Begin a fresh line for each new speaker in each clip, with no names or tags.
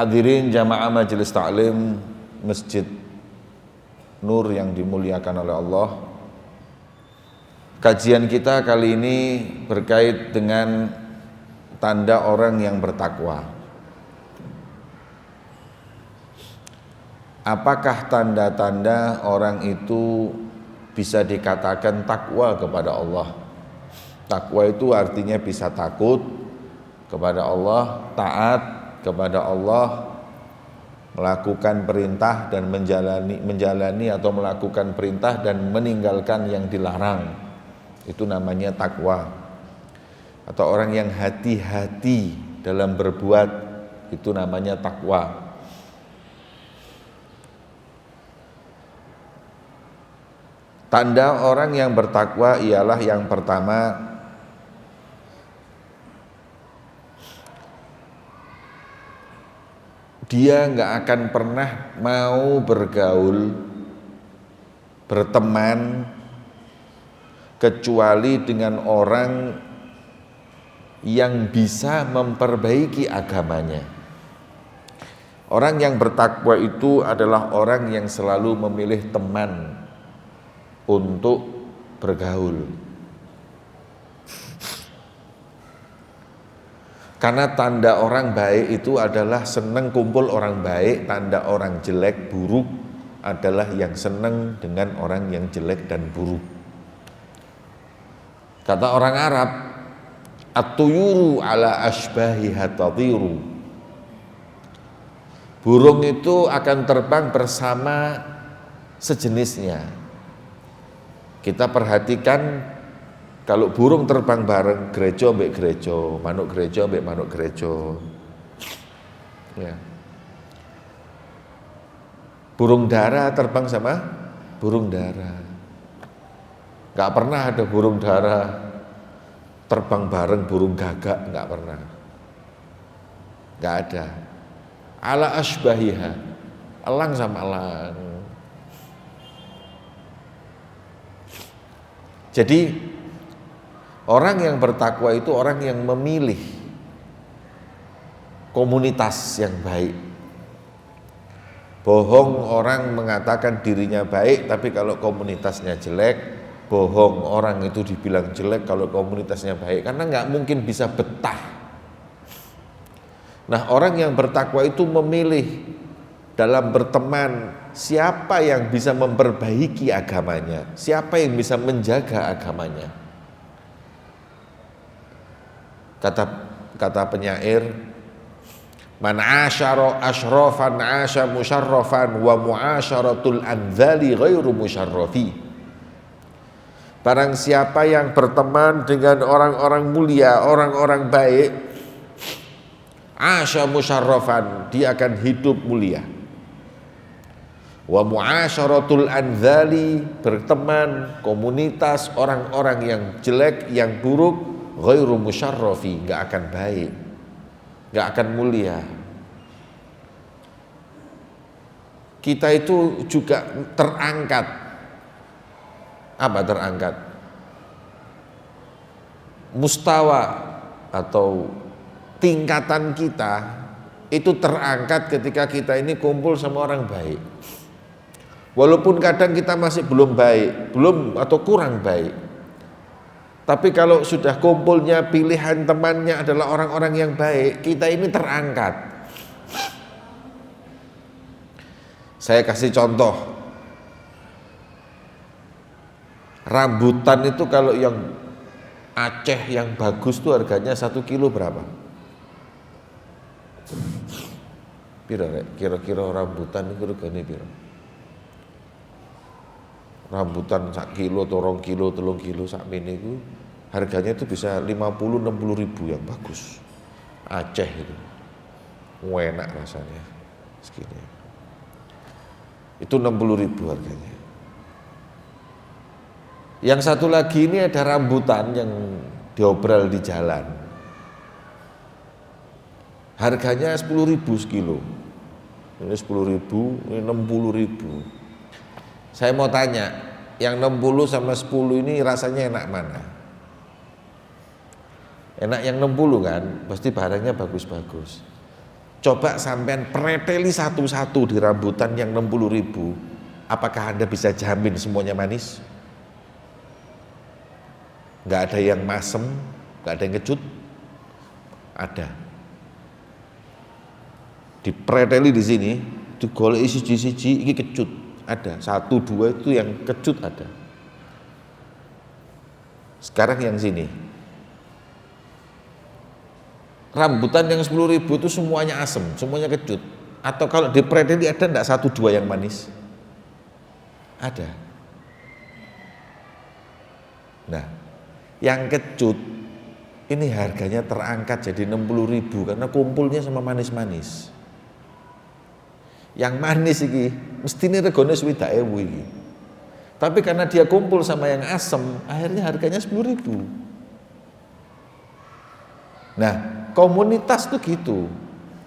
Hadirin jamaah majelis taklim Masjid Nur yang dimuliakan oleh Allah. Kajian kita kali ini berkait dengan tanda orang yang bertakwa. Apakah tanda-tanda orang itu bisa dikatakan takwa kepada Allah? Takwa itu artinya bisa takut kepada Allah, taat kepada Allah, melakukan perintah dan menjalani atau melakukan perintah dan meninggalkan yang dilarang. Itu namanya takwa. Atau orang yang hati-hati dalam berbuat, itu namanya takwa. Tanda orang yang bertakwa ialah yang pertama, dia nggak akan pernah mau bergaul, berteman kecuali dengan orang yang bisa memperbaiki agamanya. Orang yang bertakwa itu adalah orang yang selalu memilih teman untuk bergaul. Karena tanda orang baik itu adalah senang kumpul orang baik, tanda orang jelek, buruk adalah yang senang dengan orang yang jelek dan buruk. Kata orang Arab, at-tuyuru ala ashbahiha tatiru. Burung itu akan terbang bersama sejenisnya. Kita perhatikan kalau burung terbang bareng, gereja ambek gereja, manuk gereja ambek manuk gereja. Ya. Burung dara terbang sama burung dara. Gak pernah ada burung dara terbang bareng burung gagak, gak pernah. Gak ada. Ala asbahiha, elang sama elang. Jadi orang yang bertakwa itu orang yang memilih komunitas yang baik. Bohong orang mengatakan dirinya baik, tapi kalau komunitasnya jelek. Bohong orang itu dibilang jelek kalau komunitasnya baik, karena nggak mungkin bisa betah. Nah, orang yang bertakwa itu memilih dalam berteman siapa yang bisa memperbaiki agamanya, siapa yang bisa menjaga agamanya. Kata penyair, man asyara asyrafan asya musyarrafan wa muasyaratul anzali ghairu musyarrafi. Barang siapa yang berteman dengan orang-orang mulia, orang-orang baik, asya musyarrafan, dia akan hidup mulia. Wa muasyaratul anzali, berteman komunitas orang-orang yang jelek, yang buruk, ghairu musyarrafi, enggak akan baik, enggak akan mulia. Kita itu juga terangkat. Apa terangkat? Mustawa atau tingkatan kita itu terangkat ketika kita ini kumpul sama orang baik. Walaupun kadang kita masih belum baik, belum atau kurang baik. Tapi kalau sudah kumpulnya pilihan temannya adalah orang-orang yang baik, kita ini terangkat. Saya kasih contoh. Rambutan itu kalau yang Aceh yang bagus tuh harganya 1 kilo berapa? Kira-kira rambutan itu harganya piro? Rambutan 1 kilo, 2 kilo, 3 kilo sak mene itu harganya itu bisa 50-60 ribu yang bagus. Aceh itu enak rasanya segini. Itu 60 ribu harganya. Yang satu lagi ini ada rambutan yang diobral di jalan. Harganya 10 ribu sekilo. Ini 10 ribu, ini 60 ribu. Saya mau tanya, yang 60 sama 10 ini rasanya enak mana? Enak yang 60 kan, pasti barangnya bagus-bagus. Coba sampean preteli satu-satu di rambutan yang 60.000, apakah Anda bisa jamin semuanya manis? Nggak ada yang masem, nggak ada yang kecut. Ada. Dipreteli di sini, digoleki siji-siji, ini kecut. Ada. 1, 2 itu yang kecut ada. Sekarang yang sini. Rambutan yang 10.000 itu semuanya asem, semuanya kecut. Atau kalau dipreteli ada enggak 1, 2 yang manis? Ada. Nah, yang kecut ini harganya terangkat jadi 60.000 karena kumpulnya sama manis-manis. Yang manis iki mesti ini regane 60.000 iki. Tapi karena dia kumpul sama yang asem, akhirnya harganya 10.000. Nah, komunitas tuh gitu.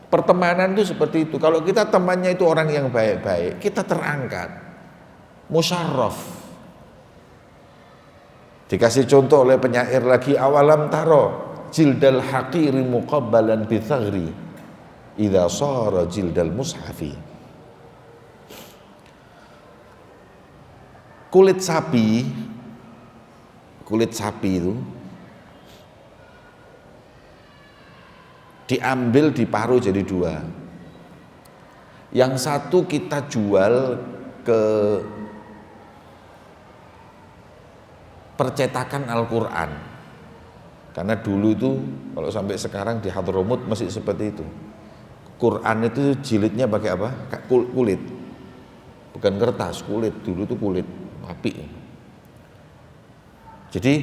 Pertemanan tuh seperti itu. Kalau kita temannya itu orang yang baik-baik, kita terangkat. Musyarraf. Dikasih contoh oleh penyair lagi, awalam taro jildal haqiri muqabbalan bithagri idza sara jildal mushafi. Kulit sapi itu diambil diparuh jadi 2. Yang satu kita jual ke percetakan Al-Quran, karena dulu itu kalau sampai sekarang di Hadramut masih seperti itu. Quran itu jilidnya pakai apa? Kulit, bukan kertas, kulit. Dulu itu kulit, api. Jadi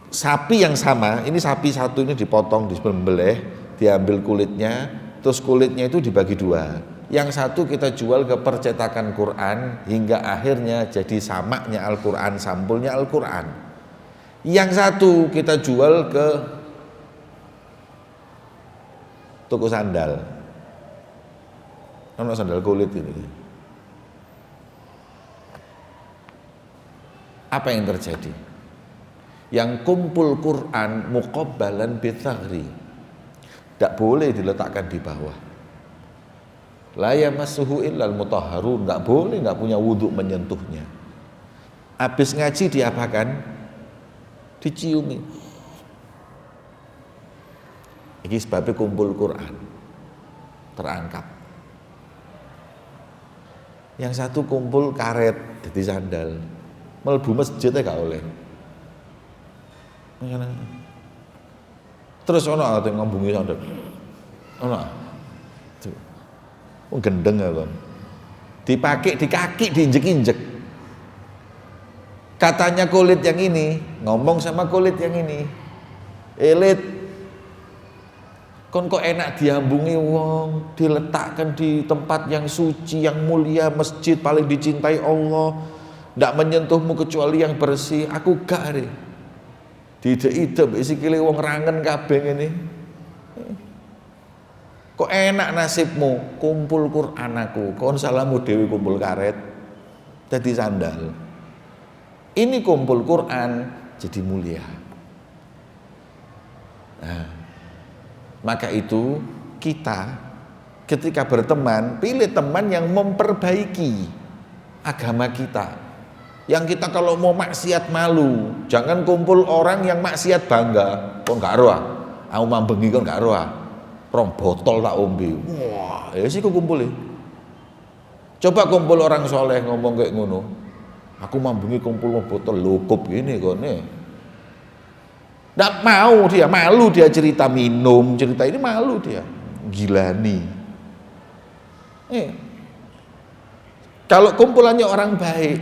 sapi yang sama, ini sapi satu ini dipotong, disembelih, diambil kulitnya, terus kulitnya itu dibagi 2. Yang satu kita jual ke percetakan Quran hingga akhirnya jadi samaknya Al-Quran, sampulnya Al-Quran. Yang satu kita jual ke toko sandal, ono sandal kulit ini. Apa yang terjadi? Yang kumpul Quran muqabbalan bithagri, tidak boleh diletakkan di bawah. La yamassuhu illal mutahharun, enggak boleh, enggak punya wudhu menyentuhnya. Habis ngaji diapakan? Diciumi. Ini sebabnya kumpul Quran terangkat. Yang satu kumpul karet jadi sandal, mlebu masjid gak oleh. Terus ono ate ngambungi sandal. Ono. Gendeng ya kan, dipakai di kaki, diinjek-injek. Katanya kulit yang ini ngomong sama kulit yang ini, elit, kon kok enak diambungi wong, diletakkan di tempat yang suci, yang mulia, masjid paling dicintai Allah, ndak menyentuhmu kecuali yang bersih. Aku gak hari, ide-ide sikile wong rangen kabeh ini. Kok enak nasibmu, kumpul Quran aku, kon salamu dewi kumpul karet jadi sandal. Ini kumpul Quran jadi mulia. Nah, maka itu kita ketika berteman, pilih teman yang memperbaiki agama kita. Yang kita kalau mau maksiat malu, jangan kumpul orang yang maksiat bangga. Kok gak roh? Aku mambengi kok gak roh. Rong botol tak ombe. Wah, ya sih kumpul. Coba kumpul orang soleh ngomong kayak ngono. Aku mambengi kumpul botol lokup gini kok nih. Nggak mau dia, malu dia cerita minum, cerita ini malu dia. Gilani. Kalau kumpulannya orang baik,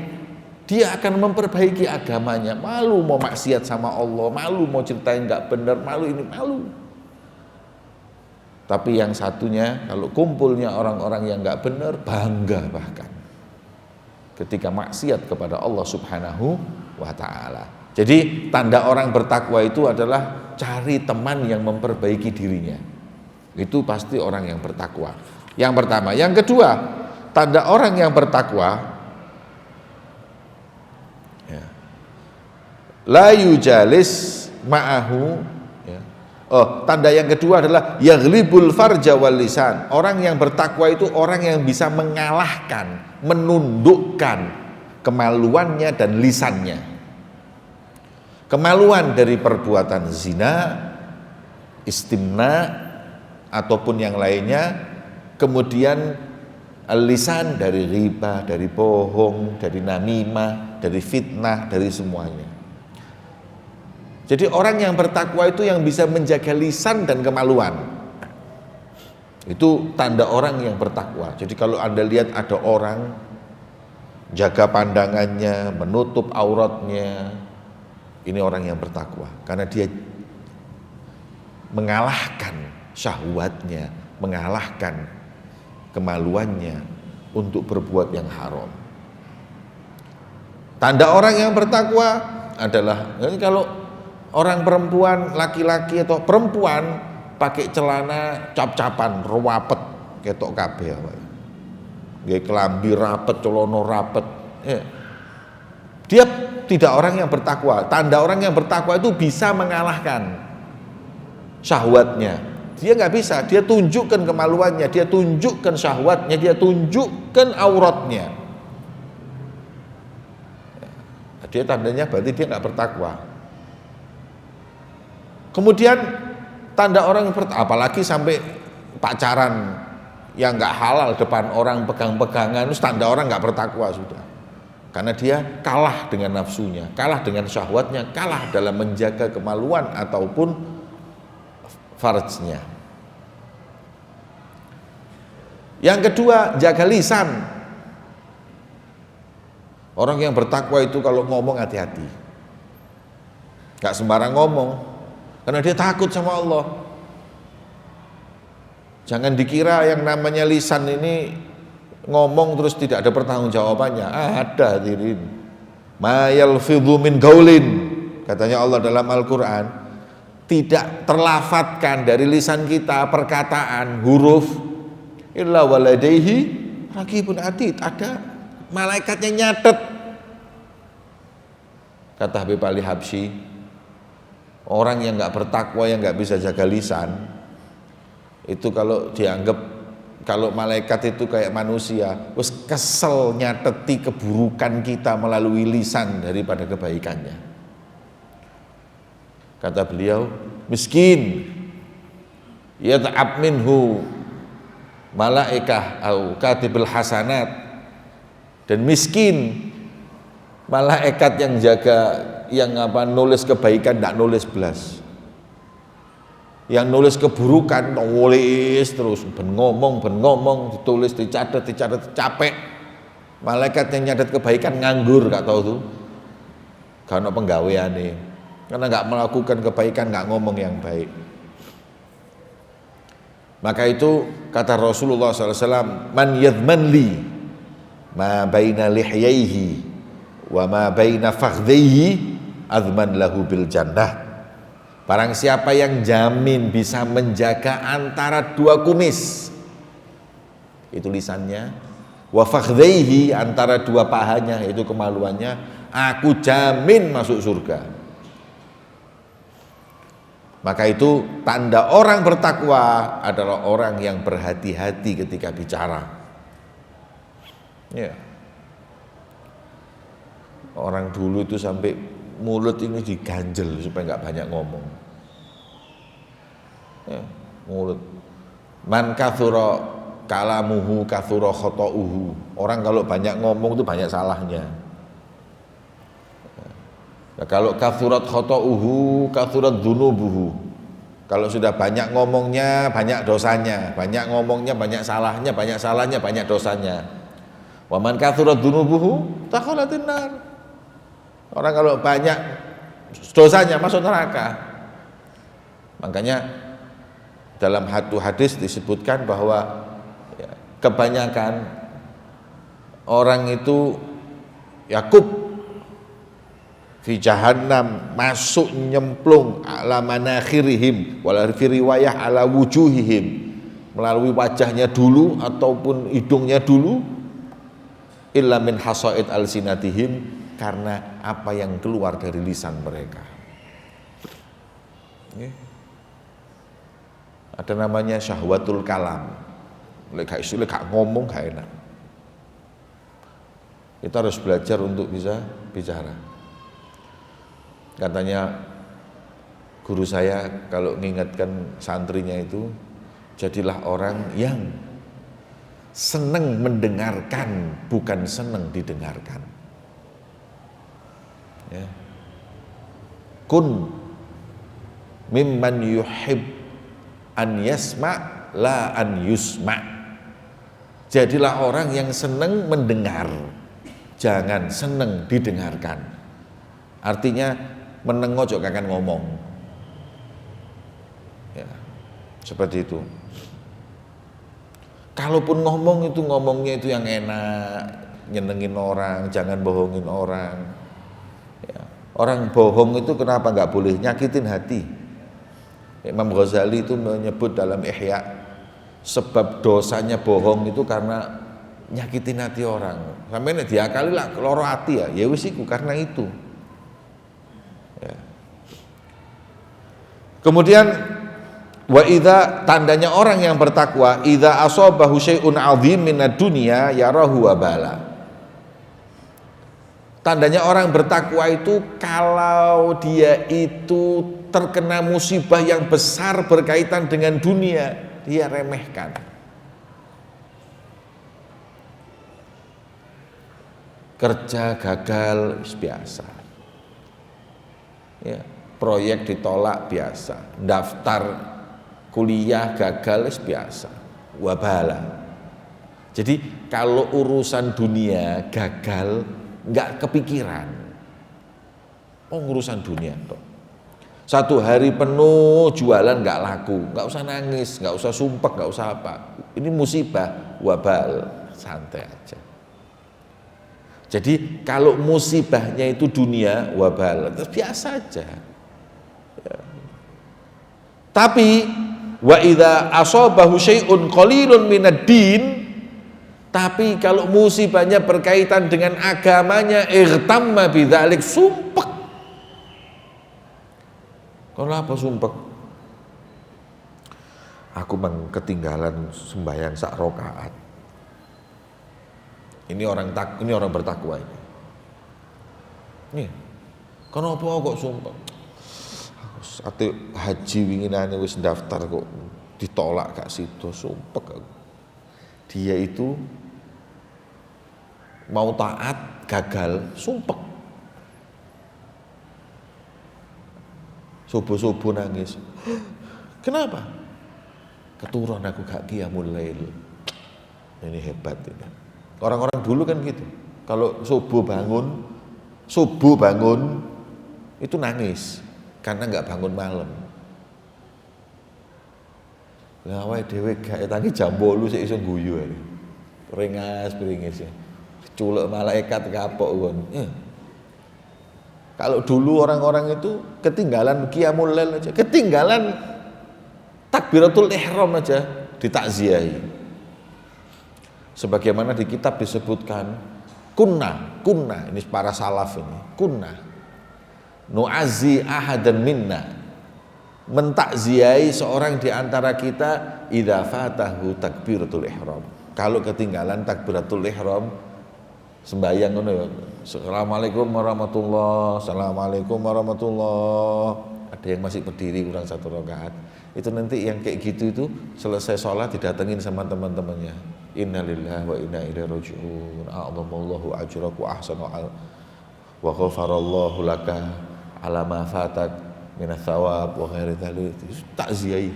dia akan memperbaiki agamanya. Malu mau maksiat sama Allah, malu mau ceritain nggak benar, malu ini malu. Tapi yang satunya kalau kumpulnya orang-orang yang nggak benar, bangga bahkan ketika maksiat kepada Allah Subhanahu wa Ta'ala. Jadi tanda orang bertakwa itu adalah cari teman yang memperbaiki dirinya. Itu pasti orang yang bertakwa. Yang pertama. Yang kedua, tanda orang yang bertakwa, la yujalis ma'ahu Tanda yang kedua adalah yaghlibul farja wal lisan. Orang yang bertakwa itu orang yang bisa mengalahkan, menundukkan kemaluannya dan lisannya. Kemaluan dari perbuatan zina, istimna ataupun yang lainnya, kemudian lisan dari riba, dari bohong, dari namimah, dari fitnah, dari semuanya. Jadi orang yang bertakwa itu yang bisa menjaga lisan dan kemaluan. Itu tanda orang yang bertakwa. Jadi kalau Anda lihat ada orang jaga pandangannya, menutup auratnya, ini orang yang bertakwa. Karena dia mengalahkan syahwatnya, mengalahkan kemaluannya untuk berbuat yang haram. Tanda orang yang bertakwa adalah kalau orang perempuan, laki-laki atau perempuan pakai celana cap-capan, ruwapet, ketok kabeh apa. Nggih kelambi rapet, celana rapet. Dia tidak orang yang bertakwa. Tanda orang yang bertakwa itu bisa mengalahkan syahwatnya. Dia nggak bisa, dia tunjukkan kemaluannya, dia tunjukkan syahwatnya, dia tunjukkan auratnya. Dia tandanya berarti dia nggak bertakwa. Kemudian tanda orang apalagi sampai pacaran yang nggak halal depan orang pegang-pegangan, itu tanda orang nggak bertakwa sudah. Karena dia kalah dengan nafsunya, kalah dengan syahwatnya, kalah dalam menjaga kemaluan ataupun farjnya. Yang kedua, jaga lisan. Orang yang bertakwa itu kalau ngomong hati-hati, nggak sembarang ngomong. Karena dia takut sama Allah. Jangan dikira yang namanya lisan ini ngomong terus tidak ada pertanggungjawabannya. Ada hadirin. Ma yalfidhu min gaulin, katanya Allah dalam Al-Quran. Tidak terlafatkan dari lisan kita perkataan, huruf, illa waladaihi raqibun atid. Ada malaikatnya nyatet. Kata Habib Ali Habsyi, orang yang nggak bertakwa, yang nggak bisa jaga lisan, itu kalau dianggap, kalau malaikat itu kayak manusia, terus kesel nyateti keburukan kita melalui lisan daripada kebaikannya. Kata beliau, miskin yata'ab minhu malaikah au katibul hasanat, dan miskin malaikat yang jaga, yang nulis kebaikan tidak nulis belas, yang nulis keburukan nulis terus, ben ngomong ditulis, dicatat capek. Malaikat yang nyatet kebaikan nganggur, gak tahu tuh, karena penggaweane, karena nggak melakukan kebaikan, nggak ngomong yang baik. Maka itu kata Rasulullah SAW, man yadman li ma baina lihyaihi wa ma baina fakhdhihi azman lahu bil jannah. Barang siapa yang jamin bisa menjaga antara dua kumis, itu lisannya, wa fakhdhihi antara dua pahanya, itu kemaluannya, aku jamin masuk surga. Maka itu tanda orang bertakwa adalah orang yang berhati-hati ketika bicara. Ya. Orang dulu itu sampai mulut ini diganjel supaya nggak banyak ngomong. Ya, mulut. Man kathura kalamuhu kathura khota'uhu. Orang kalau banyak ngomong itu banyak salahnya. Ya, kalau kathurat khota'uhu kathurat dzunubuhu. Kalau sudah banyak ngomongnya banyak dosanya, banyak ngomongnya banyak salahnya, banyak dosanya. Wa man kathurat dzunubuhu takhalatin nar. Orang kalau banyak dosanya masuk neraka. Makanya dalam satu hadis disebutkan bahwa ya, kebanyakan orang itu yakub fi jahannam, masuk nyemplung ala manakhirihim, wala fi riwayah ala wujuhihim, melalui wajahnya dulu ataupun hidungnya dulu, illa min hasaid alsinatihim, karena apa yang keluar dari lisan mereka. Ada namanya syahwatul kalam. Lek gak ngomong gak enak. Kita harus belajar untuk bisa bicara. Katanya guru saya kalau mengingatkan santrinya itu, jadilah orang yang senang mendengarkan, bukan senang didengarkan. Ya. Kun mimman yuhib an yasma la an yusma. Jadilah orang yang senang mendengar, jangan senang didengarkan. Artinya menengo juga akan ngomong. Ya, seperti itu. Kalaupun ngomong itu ngomongnya itu yang enak, nyenengin orang, jangan bohongin orang. Ya. Orang bohong itu kenapa nggak boleh? Nyakitin hati. Imam Ghazali itu menyebut dalam Ihya, sebab dosanya bohong itu karena nyakitin hati orang. Sampai diakali lah loro hati ya wis iku karena itu. Ya. Kemudian wa idza, tandanya orang yang bertakwa, idza asabahu syai'un 'adzim minad dunya yarahu wabala. Tandanya orang bertakwa itu kalau dia itu terkena musibah yang besar berkaitan dengan dunia, dia remehkan. Kerja gagal biasa. Ya, proyek ditolak biasa, daftar kuliah gagal biasa, wabala. Jadi kalau urusan dunia gagal nggak kepikiran. Oh, urusan dunia toh. Satu hari penuh jualan nggak laku, nggak usah nangis, nggak usah sumpah, nggak usah apa. Ini musibah, wabal, santai aja. Jadi kalau musibahnya itu dunia, wabal, biasa aja. Ya. Tapi wa idza asabahu syai'un qalilun minad din, tapi kalau musibahnya berkaitan dengan agamanya, irtamma bidzalik, sumpek. Kenapa sumpek? Aku ketinggalan sembahyang sak rakaat. Ini orang bertakwa ini. Nih, kenapa kok sumpek? Ate haji winginane wis daftar kok ditolak gak sido, sumpek aku. Dia itu mau taat gagal, sumpek. Subuh-subuh nangis. Kenapa? Keturun aku gak qiyamul lail. Ini hebat ini. Orang-orang dulu kan gitu. Kalau subuh bangun itu nangis karena nggak bangun malam. Ngawai dhewe gak tangi jam 8 sik iso guyu ae. Ringis ya. Culuk malaikat kapok kon. Kalau dulu orang-orang itu ketinggalan qiyamul lail aja, ketinggalan takbiratul ihram aja ditakziahi. Sebagaimana di kitab disebutkan, kunna ini para salaf ini, kunna nu'azzi ahadan minna, mentakziahi seorang di antara kita idza fatahu takbiratul ihram. Kalau ketinggalan takbiratul ihram sembahyang ngono ya. Assalamualaikum warahmatullahi, assalamualaikum warahmatullahi. Ada yang masih berdiri kurang 1 rakaat. Itu nanti yang kayak gitu itu selesai sholat didatengin sama teman-temannya. Innalillahi wa inna ilaihi raji'un. A'adhamallahu ajraku ahsanu wa ghafarallahu laka ala ma fatak minas thawab wa ghairi dzalik. Takziah.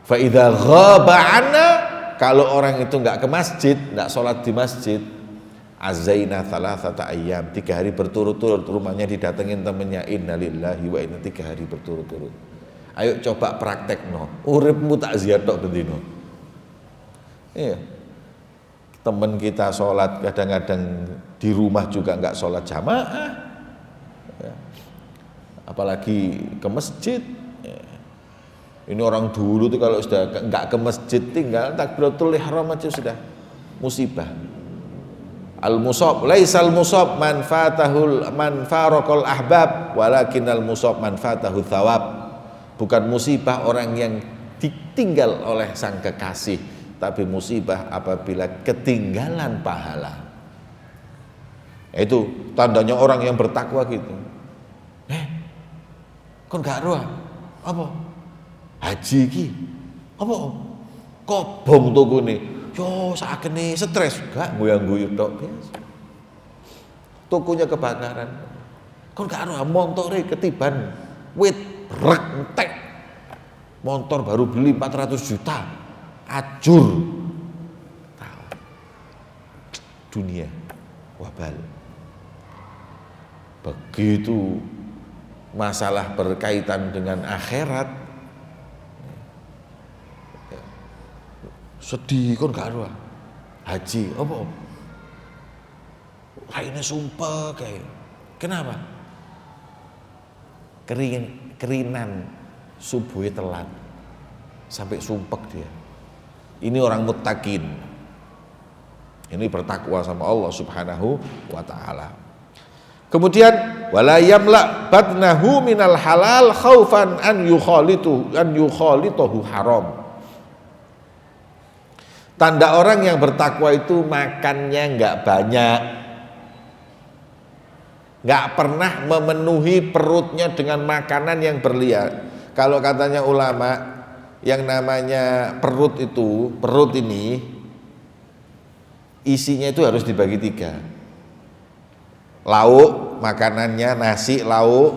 Fa idza ghaba 'anna, kalau orang itu enggak ke masjid, enggak sholat di masjid, azaina thalathata ayyam, 3 hari berturut-turut rumahnya didatengin temennya. Innalillahi wa inna, 3 hari berturut-turut. Ayo coba praktekno, uripmu takziah tok bendino. Iya. Teman kita sholat kadang-kadang di rumah juga enggak sholat jamaah. Ya. Apalagi ke masjid. Ya. Ini orang dulu tuh kalau sudah enggak ke masjid tinggal takbiratul ihram aja sudah musibah. Al-musab laisal musab man faraqal ahbab walakinnal musab man fatahu thawab. Bukan musibah orang yang ditinggal oleh sang kekasih, tapi musibah apabila ketinggalan pahala. Itu tandanya orang yang bertakwa gitu. Kon gak roh apa? Haji iki. Apa? Kobong tukune. Yo sakene stres, gak goyang-guyu tok biasa. Tokonya kebakaran. Kon gak roh montore ketiban wit rek entek. Motor baru beli 400 juta. Ajur. Tahu. Dunia wabal. Begitu masalah berkaitan dengan akhirat, sedih kon gak ada haji apa raine sumpah kayak kenapa kerinan subuhnya telat sampai sumpek dia. Ini orang muttaqin, ini bertakwa sama Allah Subhanahu wa ta'ala. Kemudian wala yamla batnahu minal halal khaufan an yukhalituhu haram. Tanda orang yang bertakwa itu makannya enggak banyak, enggak pernah memenuhi perutnya dengan makanan yang berliar. Kalau katanya ulama, yang namanya perut ini isinya itu harus dibagi 3. Lauk makanannya nasi, lauk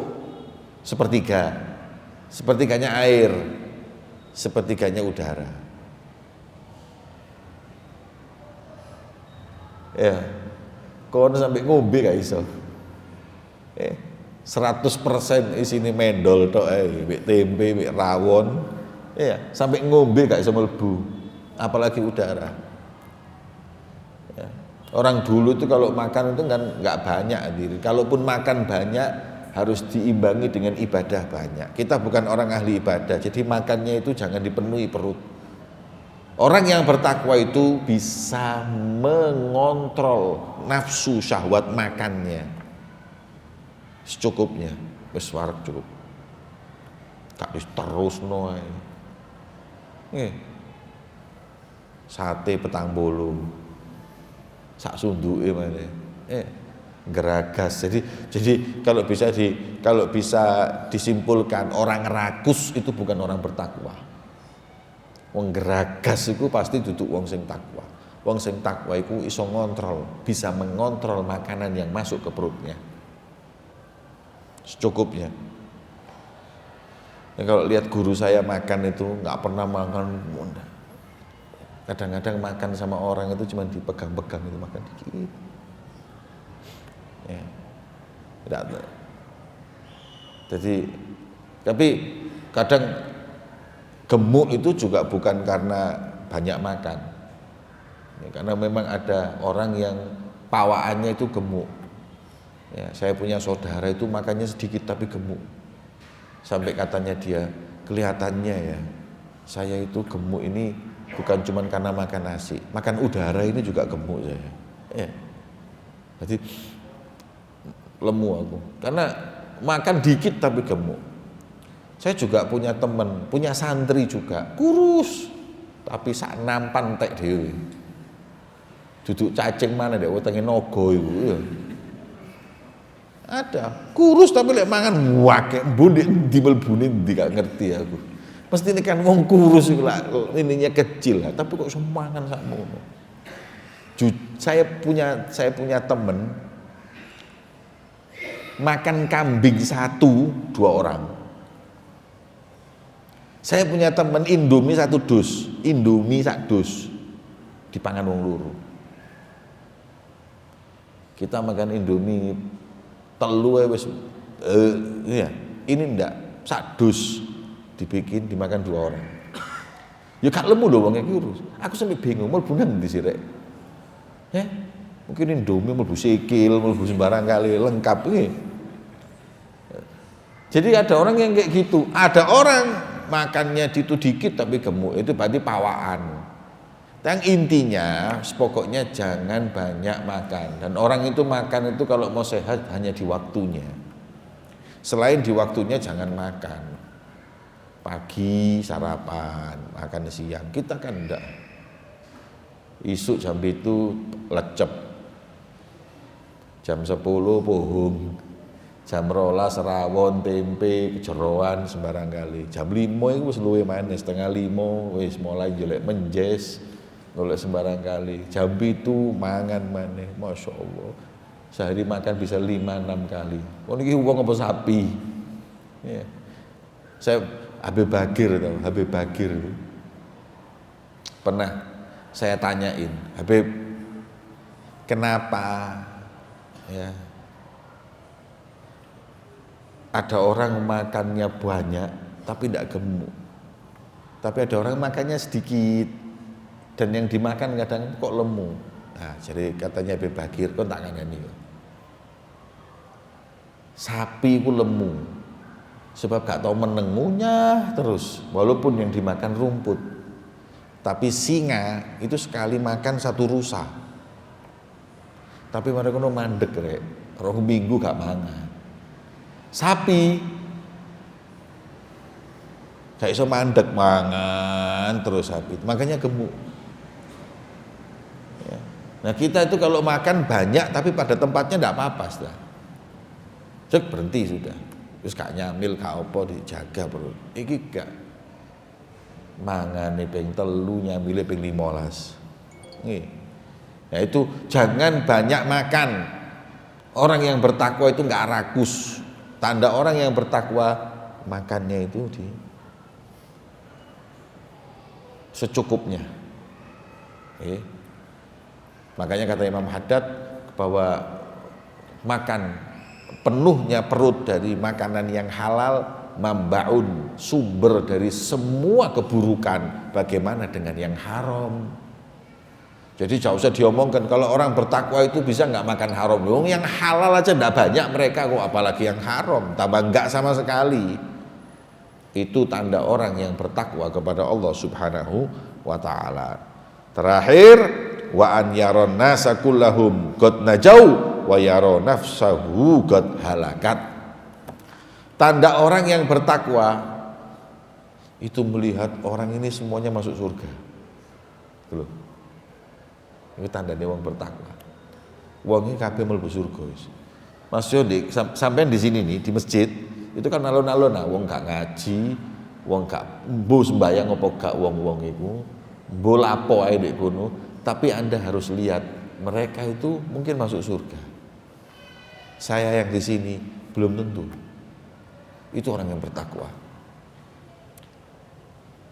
sepertiganya air, sepertiganya udara. Ya, kono sampai ngombe gak iso. 100% isine mendol tok mbek tempe, mbek rawon. Ya, sampai ngombe gak iso mlebu, apalagi udara. Ya. Orang dulu itu kalau makan itu kan nggak banyak diri. Kalaupun makan banyak harus diimbangi dengan ibadah banyak. Kita bukan orang ahli ibadah, jadi makannya itu jangan dipenuhi perut. Orang yang bertakwa itu bisa mengontrol nafsu syahwat makannya secukupnya, wis wareg cukup. Gak wis terus noe. Sate petang bolu. Sak sunduke mana, geragas. Jadi kalau bisa disimpulkan orang rakus itu bukan orang bertakwa. Wong geragas itu pasti duduk wong sing takwa. Wong sing takwa itu iso ngontrol, bisa mengontrol makanan yang masuk ke perutnya secukupnya. Dan kalau lihat guru saya makan itu nggak pernah makan mudah. Kadang-kadang makan sama orang itu cuma dipegang-pegang itu, makan dikit. Ya. Tidak. Jadi, tapi kadang gemuk itu juga bukan karena banyak makan. Ya, karena memang ada orang yang pawaannya itu gemuk. Ya, saya punya saudara itu makannya sedikit tapi gemuk. Sampai katanya dia, kelihatannya ya, saya itu gemuk ini bukan cuma karena makan nasi, makan udara ini juga gemuk saya. Ya. Jadi lemu aku, karena makan dikit tapi gemuk. Saya juga punya teman, punya santri juga, kurus, tapi sak nampan tek dhewe. Duduk cacing mana dek, wetenge naga iku ya. Ada, kurus tapi lek mangan wake, mbon ndi mlebune ndi gak ngerti aku. Mesti ini kan wong kurus itu lah, ininya kecil lah, tapi kok semangan sakmono. Saya punya temen makan kambing 1-2 orang. Saya punya temen Indomie 1 dus, Indomie 1 dus dipangan wong loro. Kita makan Indomie telu wis iya, ini ndak 1 dus dibikin dimakan 2 orang. Ya gak lemu lho wong iki kurus. Aku sampe bingung mlebu ndi sih rek. Mungkin Indomie mlebu sikil, mlebu sembarang kali lengkap iki. Jadi ada orang yang kayak gitu, ada orang makannya itu dikit tapi gemuk, itu berarti pawaan. Yang intinya pokoknya jangan banyak makan. Dan orang itu makan itu kalau mau sehat hanya di waktunya. Selain di waktunya jangan makan. Pagi sarapan, makan siang. Kita kan enggak. Isuk jam itu lecep. Jam 10 pohong. Jam 12 rawon, tempe, jeroan sembarang kali. Jam 5 itu wis luwe maneh, setengah 5 wis mulai jelek menjes. Golek sembarang kali. Jam 7 mangan maneh. Masya Allah. Sehari makan bisa 5-6 kali. Oh niki wong apa sapi? Ya. Saya Habib Bagir itu pernah saya tanyain, Habib, kenapa ya ada orang makannya banyak tapi tidak gemuk, tapi ada orang makannya sedikit dan yang dimakan kadang kok lemu. Nah, jadi katanya Habib Bagir, kok tak ngandani, sapi itu lemu sebab gak tahu menengunya terus, walaupun yang dimakan rumput. Tapi singa itu sekali makan 1 rusa, tapi mereka mandek rek, rong minggu gak mangan. Sapi gak iso mandek, mangan terus sapi, makanya gemuk ya. Nah kita itu kalau makan banyak tapi pada tempatnya tidak apa-apa, sudah cek berhenti sudah. Terus gak nyamil, gak apa, dijaga perut. Iki gak mangane ping 3, nyamile ping 15. Nggih. Nah itu jangan banyak makan. Orang yang bertakwa itu gak rakus. Tanda orang yang bertakwa makannya itu di secukupnya. Makanya kata Imam Haddad bahwa makan penuhnya perut dari makanan yang halal mambaun, sumber dari semua keburukan. Bagaimana dengan yang haram? Jadi jauh usah diomongkan kalau orang bertakwa itu bisa nggak makan haram. Yang halal aja nggak banyak mereka kok, apalagi yang haram, tambah nggak sama sekali. Itu tanda orang yang bertakwa kepada Allah Subhanahu wa taala. Terakhir, wa an yaron nasa kullahum qad najau wa yaro nafsahu qad halakat. Tanda orang yang bertakwa itu melihat orang ini semuanya masuk surga. Loh. Itu tandanya wong bertakwa. Wong iki kabeh mlebu surga wis. Mas Yodik sampean di sini nih di masjid itu kan alon-alon, nah wong gak ngaji, wong gak mbuh sembayang apa gak wong-wong iku, mbuh lapo ae ndek kono, tapi Anda harus lihat mereka itu mungkin masuk surga. Saya yang di sini belum tentu. Itu orang yang bertakwa.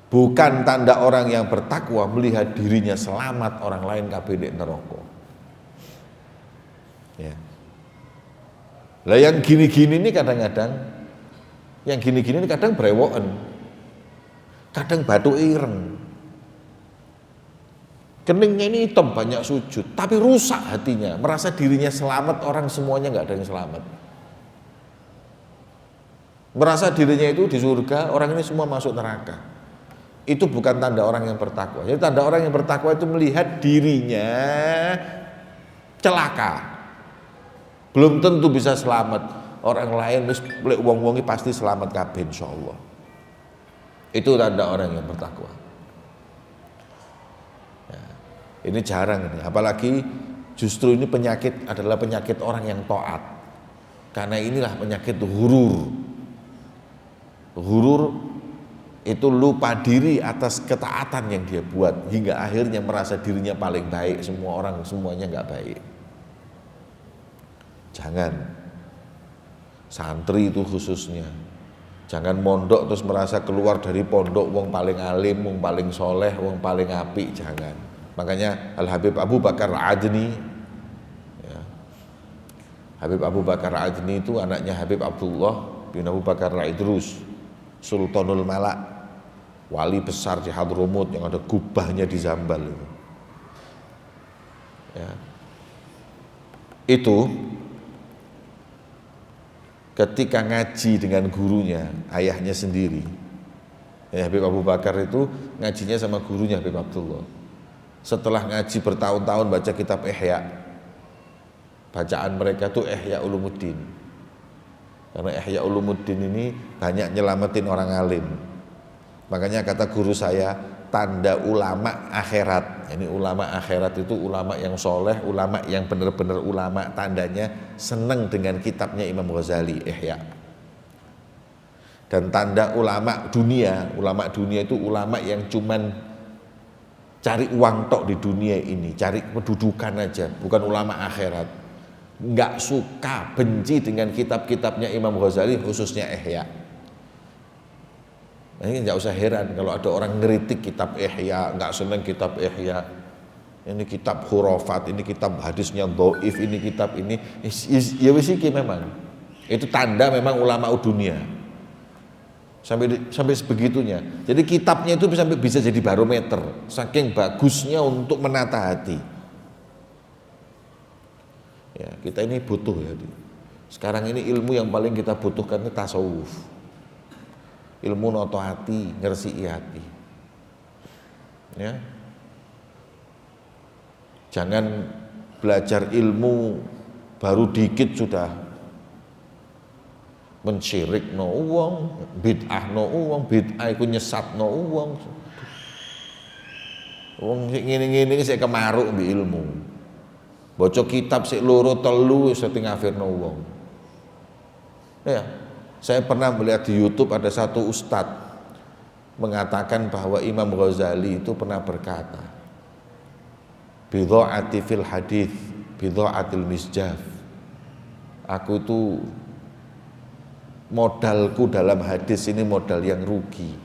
Bukan tanda orang yang bertakwa melihat dirinya selamat, orang lain kabeh ndek neraka. Ya. Lah yang gini-gini ini kadang-kadang, yang gini-gini ini kadang brewoken, kadang batu ireng. Keningnya ini hitam, banyak sujud, tapi rusak hatinya, merasa dirinya selamat, orang semuanya nggak ada yang selamat. Merasa dirinya itu di surga, orang ini semua masuk neraka. Itu bukan tanda orang yang bertakwa. Jadi tanda orang yang bertakwa itu melihat dirinya celaka, belum tentu bisa selamat. Orang lain wis wong-wongi pasti selamat kabeh insyaallah. Itu tanda orang yang bertakwa. Ini jarang ini, apalagi justru ini penyakit adalah penyakit orang yang taat. Karena inilah penyakit hurur. Hurur itu lupa diri atas ketaatan yang dia buat hingga akhirnya merasa dirinya paling baik, semua orang semuanya nggak baik. Jangan. Santri itu khususnya. Jangan mondok terus merasa keluar dari pondok wong paling alim, wong paling soleh, wong paling apik, jangan. Makanya Al-Habib Abu Bakar Adni ya. Habib Abu Bakar Adni itu anaknya Habib Abdullah bin Abu Bakar Idrus, Sultanul Malak, wali besar di Hadramut yang ada gubahnya di Zambal itu. Ya. Itu ketika ngaji dengan gurunya, ayahnya sendiri. Ya, Habib Abu Bakar itu ngajinya sama gurunya Habib Abdullah. Setelah ngaji bertahun-tahun baca kitab Ihya, bacaan mereka tuh Ihya Ulumuddin. Karena Ihya Ulumuddin ini banyak nyelamatin orang alim. Makanya kata guru saya, tanda ulama akhirat. Ini ulama akhirat itu ulama yang soleh, ulama yang benar-benar ulama. Tandanya senang dengan kitabnya Imam Ghazali, Ihya. Dan tanda ulama dunia itu ulama yang cuman cari uang tok di dunia ini, cari kedudukan aja, bukan ulama akhirat. Nggak suka, benci dengan kitab-kitabnya Imam Ghazali, khususnya Ihya. Nah, ini nggak usah heran kalau ada orang ngeritik kitab Ihya, nggak seneng kitab Ihya. Ini kitab khurafat, ini kitab hadisnya dhaif, ini kitab ini. Ya wis iki memang. Itu tanda memang ulama dunia. Sampai sebegitunya. Jadi kitabnya itu bisa jadi barometer, saking bagusnya untuk menata hati. Ya, kita ini butuh ya. Sekarang ini ilmu yang paling kita butuhkan itu tasawuf. Ilmu noto hati, ngersiki hati. Ya. Jangan belajar ilmu baru dikit sudah mencirik no uang, bid'ah no uang, bid'ah iku nyesat no uang. Wong ngene-ngene sik kemaruk mbek ilmu. Baca kitab sik loro telu wis ngafirno wong. Ya. Saya pernah melihat di YouTube ada satu ustadz mengatakan bahwa Imam Ghazali itu pernah berkata, bidha'ati fil hadith, bidha'atil misjaf. Aku itu modalku dalam hadis ini modal yang rugi.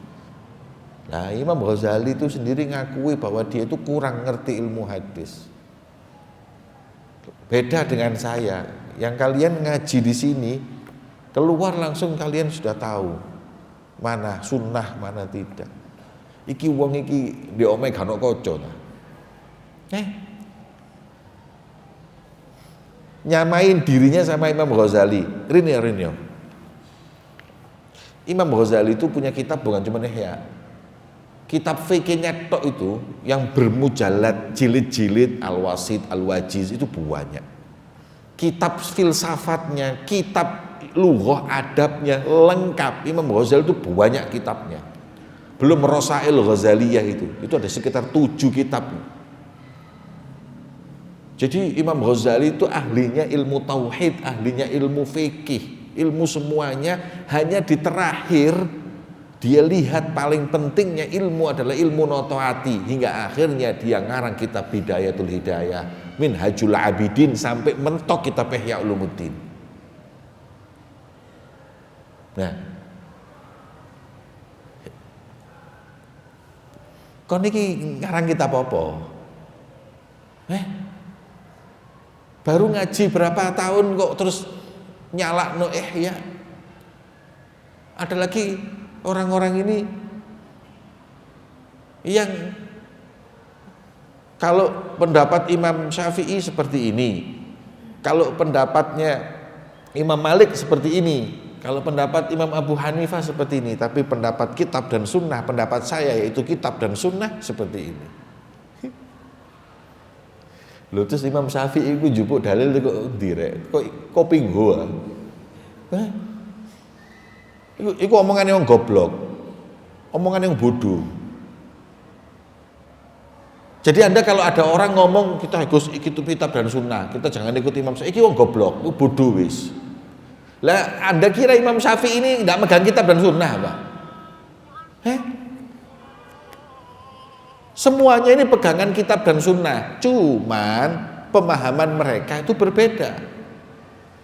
Nah, Imam Ghazali itu sendiri ngakui bahwa dia itu kurang ngerti ilmu hadis. Beda dengan saya, yang kalian ngaji di sini keluar langsung kalian sudah tahu mana sunnah, mana tidak. Iki wong iki diomeh gak ono kaca ta. Nyamain dirinya sama Imam Ghazali. Rinyo. Imam Ghazali itu punya kitab bukan cuma Ihya. Kitab fikihnya tok itu yang bermujallad jilid-jilid, Al-Wasit, Al-Wajiz itu banyak. Kitab filsafatnya, kitab lughah adabnya lengkap. Imam Ghazali itu banyak kitabnya. Belum Rasail Ghazaliyah itu ada sekitar 7 kitab. Jadi Imam Ghazali itu ahlinya ilmu tauhid, ahlinya ilmu fikih, ilmu semuanya. Hanya di terakhir dia lihat paling pentingnya ilmu adalah ilmu noto hati, hingga akhirnya dia ngarang kitab Bidayatul Hidayah, Minhajul Abidin, sampai mentok kitab Ihya Ulumuddin. Nah, kon niki ngarang kitab apa? Baru ngaji berapa tahun kok terus nyalakno Ihya. Ada lagi orang-orang ini yang kalau pendapat Imam Syafi'i seperti ini, kalau pendapatnya Imam Malik seperti ini, kalau pendapat Imam Abu Hanifah seperti ini, tapi pendapat kitab dan sunnah, pendapat saya yaitu kitab dan sunnah seperti ini. Lho terus Imam Syafi'i itu jupuk dalil kok direk, kok pinggo. Iku omongan yang goblok, omongan yang bodoh. Jadi Anda kalau ada orang ngomong kita ikut kitab dan sunnah, kita jangan ikut Imam Syafi'i, iki wong goblok, itu bodoh wis. Lah Anda kira Imam Syafi'i ini enggak megang kitab dan sunnah apa? Semuanya ini pegangan kitab dan sunnah, cuman pemahaman mereka itu berbeda.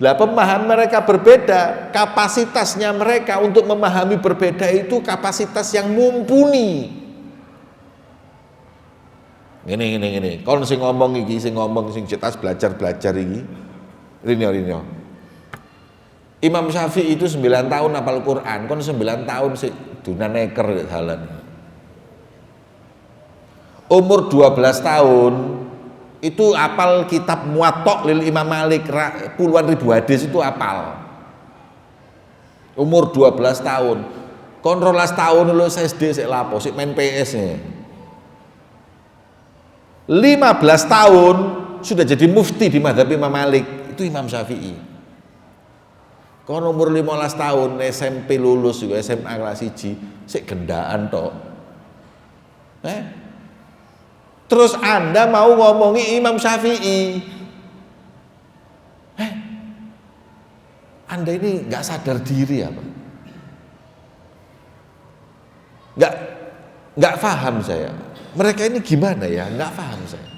Lah pemahaman mereka berbeda, kapasitasnya mereka untuk memahami berbeda itu kapasitas yang mumpuni. Gini. Kon sing ngomong iki, sing cetas belajar iki. Rinyo. Imam Syafi'i itu 9 tahun hafal Quran, kon 9 tahun sik dunan neker dalan. Umur 12 tahun itu hafal kitab Muwatta lil Imam Malik, puluhan ribu hadis itu hafal. Umur 12 tahun. Kon 12 tahun lulus SD sik lapo, sik main PS nih. 15 tahun sudah jadi mufti di mazhab Imam Malik, itu Imam Syafi'i. Kon umur 15 tahun SMP lulus juga SMA kelas 1 sik gendaan tok. Terus Anda mau ngomongi Imam Syafi'i. Anda ini nggak sadar diri apa? Nggak paham saya. Mereka ini gimana ya? Nggak paham saya.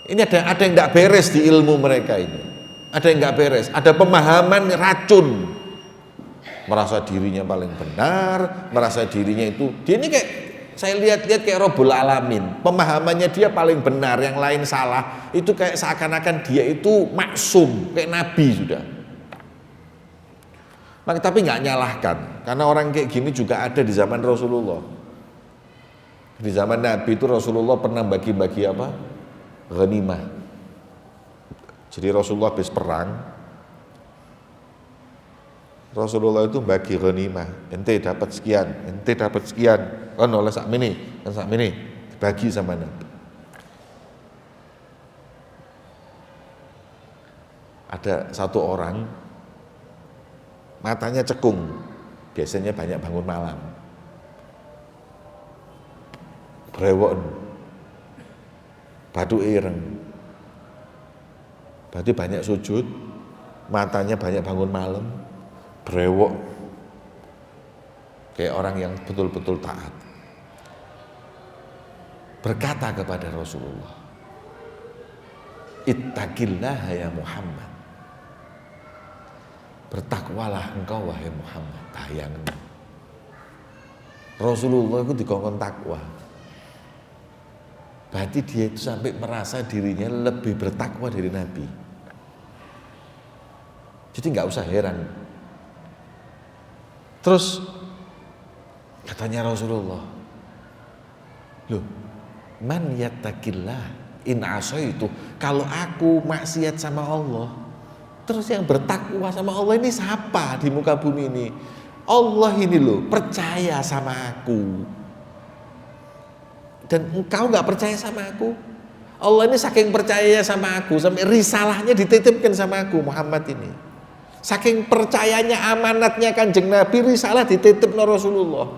Ini ada yang nggak beres di ilmu mereka ini. Ada yang nggak beres. Ada pemahaman racun. Merasa dirinya paling benar, merasa dirinya itu. Dia ini kayak saya lihat-lihat kayak Rabbul Alamin. Pemahamannya dia paling benar, yang lain salah. Itu kayak seakan-akan dia itu maksum, kayak nabi sudah. Tapi nggak nyalahkan, karena orang kayak gini juga ada di zaman Rasulullah. Di zaman Nabi itu Rasulullah pernah bagi-bagi apa? Ghanimah. Jadi Rasulullah habis perang, Rasulullah itu bagi ghanimah. Ente dapat sekian, ente dapat sekian. Oh nolak sak mini, dibagi sama Nabi. Ada satu orang matanya cekung, biasanya banyak bangun malam, brewok, batu ireng. Berarti banyak sujud, matanya banyak bangun malam, brewok, kayak orang yang betul-betul taat. Berkata kepada Rasulullah, Ittaqillah ya Muhammad. Bertakwalah engkau wahai Muhammad. Bayangkan, Rasulullah itu dikongkon takwa. Berarti dia itu sampai merasa dirinya lebih bertakwa dari Nabi. Jadi nggak usah heran. Terus katanya Rasulullah, loh, man yattaqillah in asaitu. Kalau aku maksiat sama Allah, terus yang bertakwa sama Allah ini siapa di muka bumi ini? Allah ini loh percaya sama aku. Dan engkau nggak percaya sama aku. Allah ini saking percayanya sama aku, sampai risalahnya dititipkan sama aku Muhammad ini. Saking percayanya, amanatnya Kanjeng Nabi, risalah dititipno Rasulullah.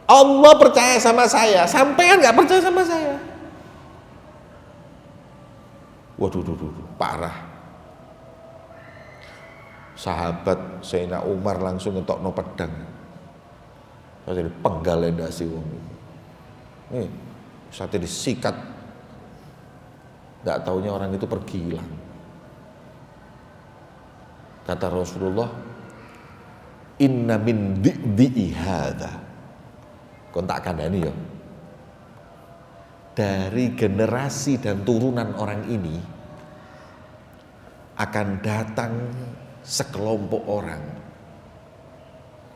Allah percaya sama saya, sampean nggak percaya sama saya. Waduh, parah. Sahabat Sayyidina Umar langsung ngetokno pedang. Jadi penggal endasi wong itu. Nih, saat disikat, nggak taunya orang itu pergi hilang. Kata Rasulullah, inna min di'i hadza. Kontak kandani ya. Dari generasi dan turunan orang ini akan datang sekelompok orang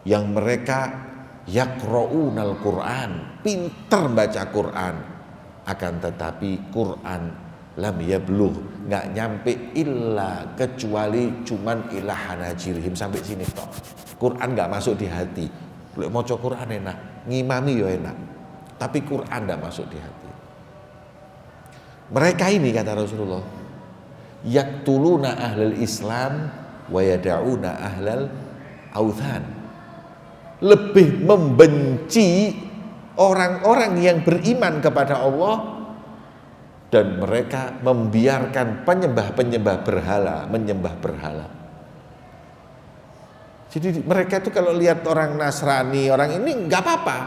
yang mereka yaqra'unal Qur'an, pinter baca Qur'an, akan tetapi Qur'an lam yablugh, nggak nyampe illa kecuali cuman ila hanajirihim, sampai sini toh. Quran nggak masuk di hati. Lek maca Quran enak, ngimami ya enak, tapi Quran nggak masuk di hati. Mereka ini kata Rasulullah, yaktuluna ahlal Islam wa yada'una ahlal authan. Lebih membenci orang-orang yang beriman kepada Allah, dan mereka membiarkan penyembah-penyembah berhala menyembah berhala. Jadi mereka itu kalau lihat orang Nasrani, orang ini nggak apa-apa.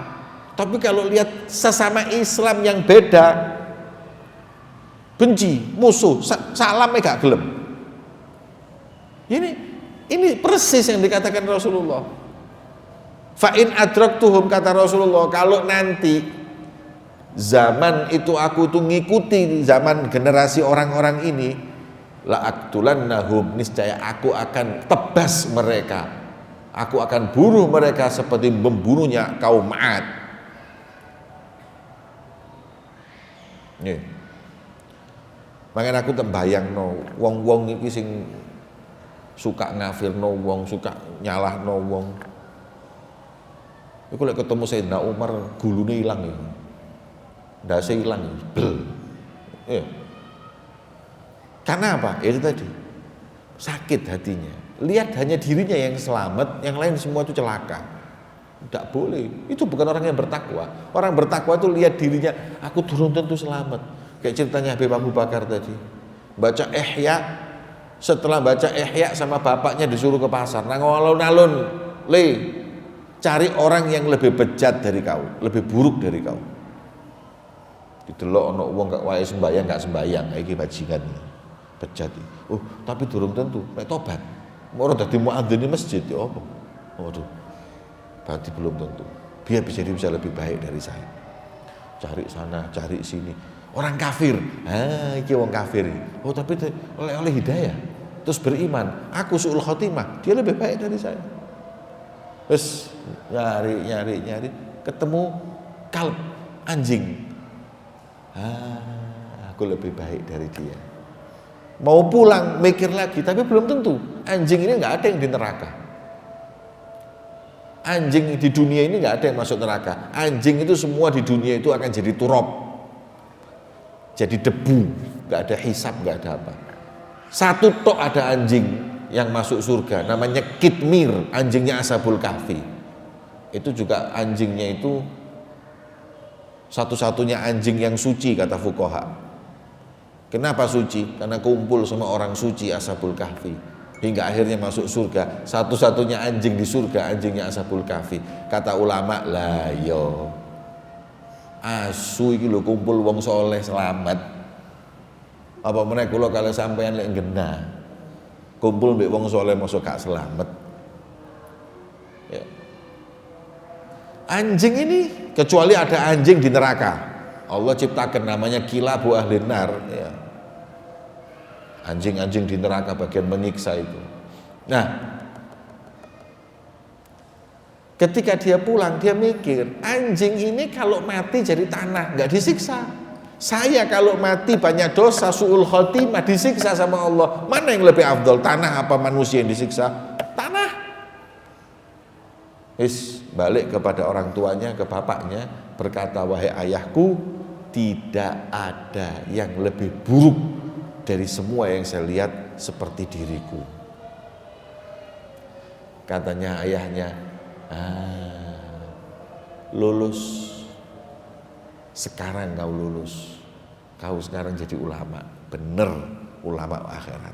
Tapi kalau lihat sesama Islam yang beda, benci, musuh, salamnya gak gelem. Ini persis yang dikatakan Rasulullah. Fa in adraktuhum, kata Rasulullah, kalau nanti zaman itu aku tuh ngikuti zaman generasi orang-orang ini, la aktulannahum, niscaya aku akan tebas mereka, aku akan bunuh mereka seperti membunuhnya kaum Ad. Nih, makanya aku tembayangno wong-wong iki sing suka ngafirno wong, suka nyalahno wong. Iku lek ketemu Sayyidina Umar gulune ilang ya. Ndase ilang. Karena apa? Itu tadi. sakit hatinya. Lihat hanya dirinya yang selamat, yang lain semua itu celaka. Tidak boleh. Itu bukan orang yang bertakwa. Orang bertakwa itu lihat dirinya, aku belum tentu selamat. Kayak ceritanya Habib Abu Bakar tadi. Baca Ihya, setelah baca Ihya sama bapaknya disuruh ke pasar. Nang alun-alun, cari orang yang lebih bejat dari kau, lebih buruk dari kau. Didelok ana wong gak wae sembayang gak sembayang, iki bajingan. Bejat. Oh, tapi durung tentu nek tobat. Ora dadi muadzin di masjid ya apa? Waduh. Berarti belum tentu. Dia bisa lebih baik dari saya. Cari sana, cari sini. Orang kafir. Iki wong kafir. Oh, tapi oleh hidayah. Terus beriman, aku suul khotimah, dia lebih baik dari saya. Terus nyari, ketemu kalb, anjing. Aku lebih baik dari dia. Mau pulang mikir lagi, tapi belum tentu. Anjing ini nggak ada yang di neraka. Anjing di dunia ini nggak ada yang masuk neraka. Anjing itu semua di dunia itu akan jadi turab, jadi debu, nggak ada hisab, nggak ada apa. Satu tok ada anjing yang masuk surga, namanya Kitmir, anjingnya Ashabul Kahfi. Itu juga anjingnya itu satu-satunya anjing yang suci kata fuqaha. Kenapa suci? Karena kumpul sama orang suci Ashabul Kahfi hingga akhirnya masuk surga. Satu-satunya anjing di surga anjingnya Ashabul Kahfi. Kata ulama, lah yo asu iki lho kumpul wong soleh selamat. Apa meneh kula kalau sampean lek genah kumpul mbek wong soleh mosok gak selamat. Ya. Anjing ini kecuali ada anjing di neraka. Allah ciptakan namanya kilabu ahli nar ya. Anjing-anjing di neraka bagian menyiksa itu. Nah, ketika dia pulang dia mikir, anjing ini kalau mati jadi tanah nggak disiksa. Saya kalau mati banyak dosa suul khotimah disiksa sama Allah. Mana yang lebih afdol, tanah apa manusia yang disiksa? Tanah. Balik kepada orang tuanya, ke bapaknya, berkata, wahai ayahku, tidak ada yang lebih buruk dari semua yang saya lihat seperti diriku. Katanya ayahnya, lulus. Sekarang kau lulus. Kau sekarang jadi ulama. Bener ulama akhirat.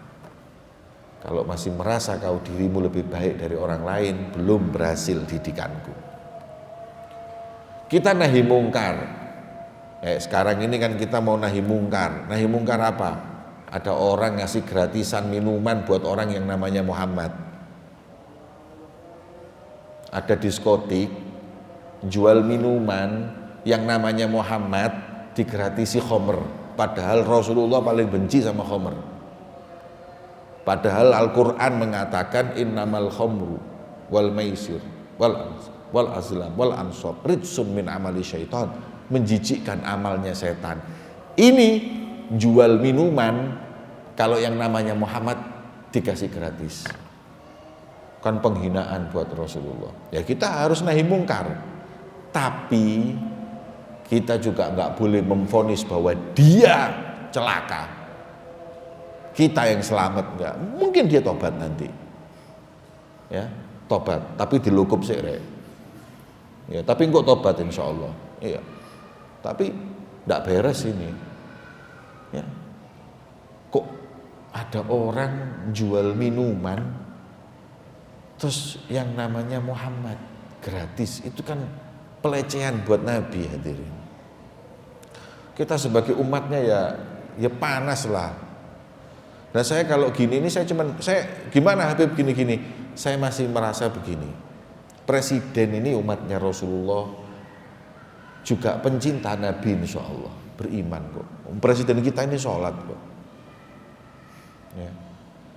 Kalau masih merasa kau dirimu lebih baik dari orang lain, belum berhasil didikanku. Kita nahi mungkar. Sekarang ini kan kita mau nahi mungkar. Nahi mungkar apa? Ada orang ngasih gratisan minuman buat orang yang namanya Muhammad. Ada diskotik jual minuman yang namanya Muhammad digratisi khomer. Padahal Rasulullah paling benci sama khomer. Padahal Al-Quran mengatakan innamal khomru wal maisir wal azlam wal ansab rijsum min amali syaitan, menjijikkan amalnya setan. Ini jual minuman kalau yang namanya Muhammad dikasih gratis, kan penghinaan buat Rasulullah. Ya kita harus nahi mungkar, tapi kita juga nggak boleh memvonis bahwa dia celaka, kita yang selamat. Enggak, mungkin dia tobat nanti ya, tobat tapi dilukup sih ya, tapi kok tobat insya Allah iya, tapi enggak beres ini ya. Kok ada orang jual minuman terus yang namanya Muhammad gratis, itu kan pelecehan buat Nabi. Hadirin, kita sebagai umatnya ya panas lah. Nah saya kalau gini ini saya gimana Habib gini-gini, saya masih merasa begini. Presiden ini umatnya Rasulullah, juga pencinta Nabi insya Allah, beriman kok. Presiden kita ini sholat kok. Ya.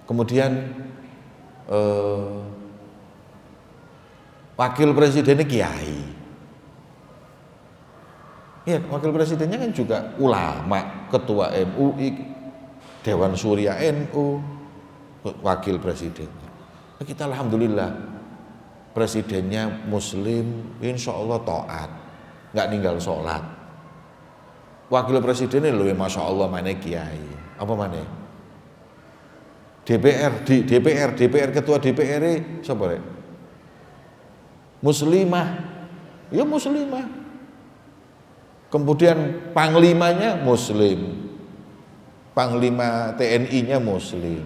Kemudian wakil presidennya kiai. Ya, wakil presidennya kan juga ulama, ketua MUI, Dewan Surya NU, wakil presiden. Kita alhamdulillah presidennya muslim, insya Allah taat, nggak ninggal sholat. Wakil presidennya loh, masya Allah mana kiai, apa mana? DPR ketua DPR siapa rek? Muslimah. Ya muslimah. Kemudian panglimanya muslim. Panglima TNI-nya muslim.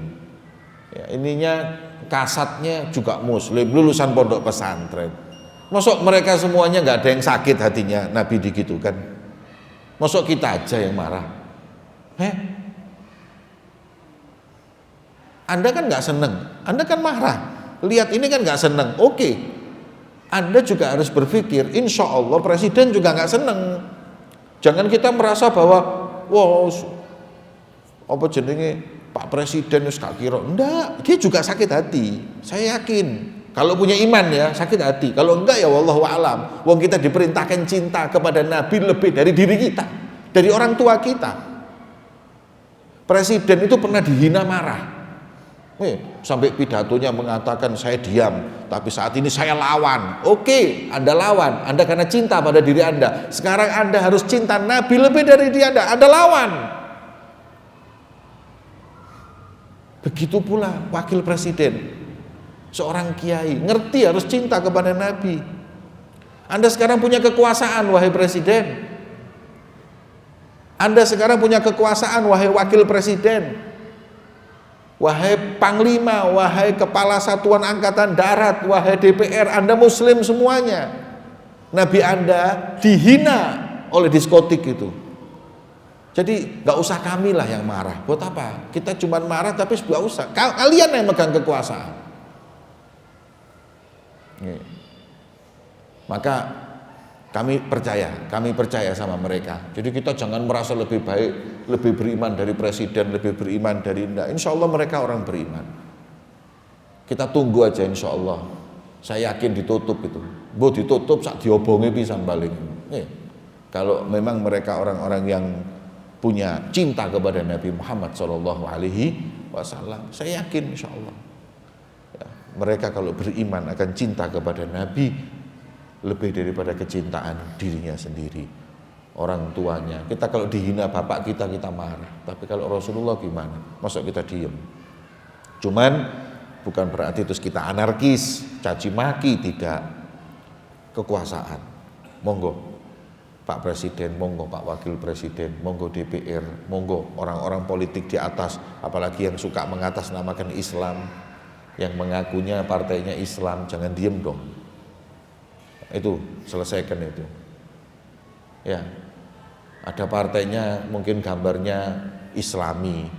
Ya, ininya kasatnya juga muslim, lulusan pondok pesantren. Masuk mereka semuanya nggak ada yang sakit hatinya Nabi digitukan. Masuk kita aja yang marah. Anda kan nggak seneng, Anda kan marah. Lihat ini kan nggak seneng. Oke, Anda juga harus berpikir, insya Allah presiden juga nggak seneng. Jangan kita merasa bahwa, wow, apa jenenge Pak Presiden wis gak kira. Enggak, dia juga sakit hati. Saya yakin. Kalau punya iman ya sakit hati. Kalau enggak ya wallahu alam. Wong kita diperintahkan cinta kepada Nabi lebih dari diri kita, dari orang tua kita. Presiden itu pernah dihina marah. Sampai pidatonya mengatakan saya diam, tapi saat ini saya lawan. Oke, Anda lawan. Anda karena cinta pada diri Anda. Sekarang Anda harus cinta Nabi lebih dari diri Anda. Anda lawan. Begitu pula wakil presiden, seorang kiai ngerti harus cinta kepada Nabi. Anda sekarang punya kekuasaan wahai presiden. Anda sekarang punya kekuasaan wahai wakil presiden, wahai panglima, wahai kepala satuan angkatan darat, wahai DPR. Anda muslim semuanya. Nabi Anda dihina oleh diskotik itu. Jadi nggak usah kami lah yang marah. Buat apa? Kita cuma marah tapi nggak usah. Kalian yang megang kekuasaan. Maka kami percaya sama mereka. Jadi kita jangan merasa lebih baik, lebih beriman dari presiden, lebih beriman dari enggak. Insya Allah mereka orang beriman. Kita tunggu aja insya Allah. Saya yakin ditutup itu. Bu ditutup sak diobongi pisan balik. Kalau memang mereka orang-orang yang punya cinta kepada Nabi Muhammad SAW, saya yakin insya Allah ya, mereka kalau beriman akan cinta kepada Nabi lebih daripada kecintaan dirinya sendiri, orang tuanya. Kita kalau dihina bapak kita marah, tapi kalau Rasulullah gimana? Masa kita diem? Cuman bukan berarti terus kita anarkis, caci maki, tidak. Kekuasaan, monggo Pak Presiden, monggo Pak Wakil Presiden, monggo DPR, monggo orang-orang politik di atas, apalagi yang suka mengatasnamakan Islam, yang mengakunya partainya Islam, jangan diem dong. Itu selesaikan itu. Ya, ada partainya mungkin gambarnya Islami,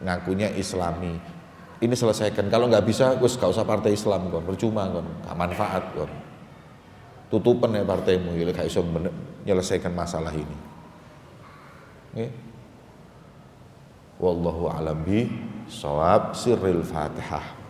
ngakunya Islami. Ini selesaikan. Kalau nggak bisa, gus gak usah partai Islam kon, percuma kon, gak manfaat kon. Tutupan ya partaimu, ya gak bisa menyelesaikan masalah ini. Wallahu a'lam bi shawab. Sirril Fatihah.